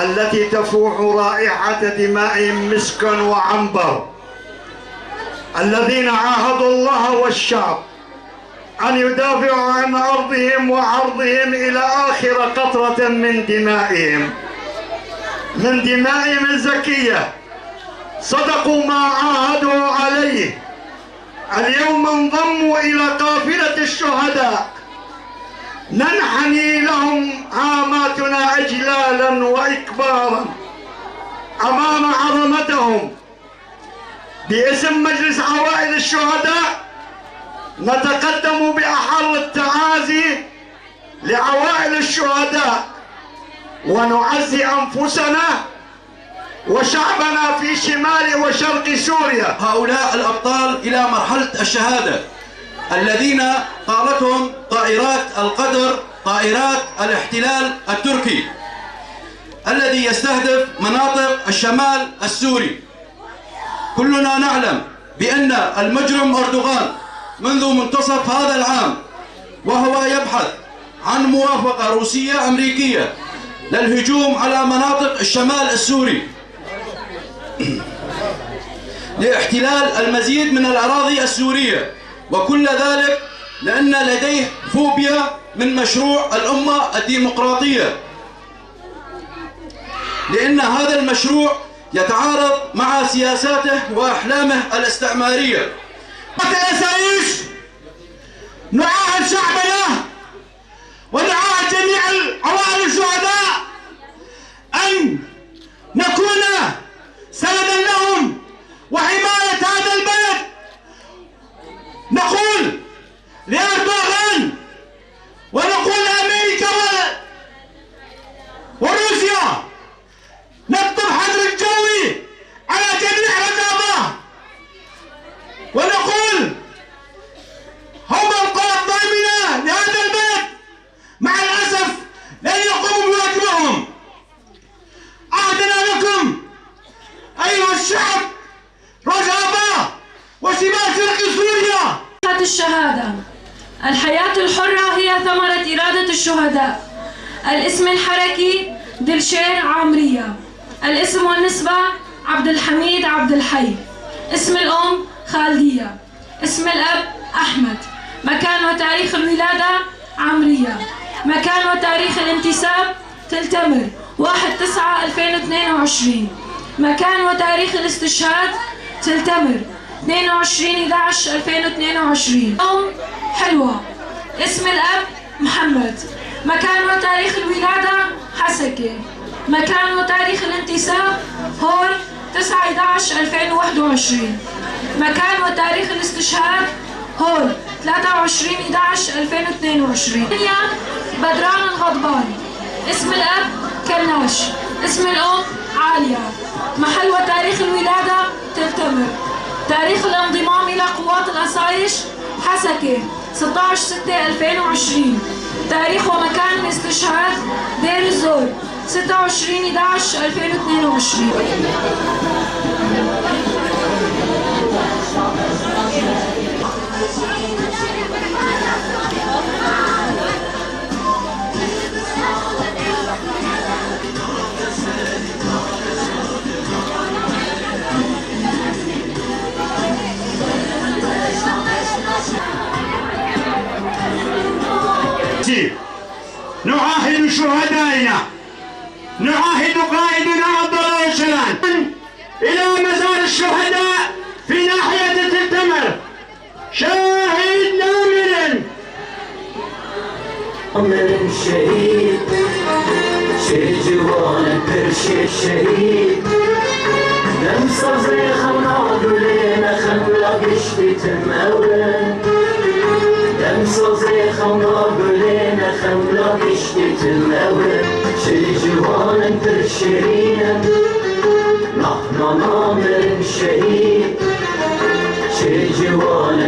التي تفوح رائحة دمائهم مسكا وعنبر، الذين عاهدوا الله والشعب أن يدافعوا عن أرضهم وعرضهم إلى آخر قطرة من دمائهم الزكية. صدقوا ما عاهدوا عليه، اليوم انضموا إلى قافلة الشهداء، ننحني لهم هاماتنا إجلالا وإكبارا أمام عظمتهم. باسم مجلس عوائل الشهداء نتقدم بأحر التعازي لعوائل الشهداء، ونعزي أنفسنا وشعبنا في شمال وشرق سوريا. هؤلاء الأبطال إلى مرحلة الشهادة الذين طالتهم طائرات القدر، طائرات الاحتلال التركي الذي يستهدف مناطق الشمال السوري. كلنا نعلم بأن المجرم أردوغان منذ منتصف هذا العام وهو يبحث عن موافقة روسية أمريكية للهجوم على مناطق الشمال السوري لاحتلال المزيد من الأراضي السورية، وكل ذلك لأن لديه فوبيا من مشروع الأمة الديمقراطية، لأن هذا المشروع يتعارض مع سياساته وأحلامه الاستعمارية. نعاهد شعبنا ونعاهد جميع عوائل الشهداء أن نكون سندا لهم وحماية هذا البلد. نقول لأردوغان ونقول لأمريكا وروسيا نكتب حظر الجوي على جميع الرقابة، ونقول هم القوى الضامنة لهذا البلد مع الأسف لن يقوموا بواجبهم. عهدنا لكم أيها الشعب رجاء وشمال شرق سوريا. الشهادة، الحياة الحرة هي ثمرة إرادة الشهداء. الاسم الحركي دلشير عامرية. الاسم والنسبة عبد الحميد عبد الحي. اسم الأم خالدية. اسم الأب أحمد. مكان وتاريخ الولادة عامرية. مكان وتاريخ الانتساب تلتمر 1/9/2022. مكان وتاريخ الاستشهاد تلتمر 22/11/2022. أم حلوة. اسم الأب محمد. مكان وتاريخ الولادة حسكة. مكان وتاريخ الانتساب هول 9/11/2021. مكان وتاريخ الاستشهاد هول 23/11/2022. بدران الغضباني. اسم الأب كناش. اسم الأم عالية. محل وتاريخ الولادة تلتمر. تاريخ الانضمام إلى قوات الأسايش حسكة 16/6/2020. تاريخ ومكان الاستشهاد دير الزور 26/11/2022. نعاهد شهدائنا، نعاهد قائدنا عبد الله الشلان إلى مزار الشهداء في ناحية تلتمر شاهد نامر. عمر شهيد شهيد جوان برشي شهيد دم صزي خمنا دولينا خملا قشتي تماون دم صزي خمنا دولينا خملا قشتي تماون شهيد جوان برشينا نحن نامر شهيد شهيد جوان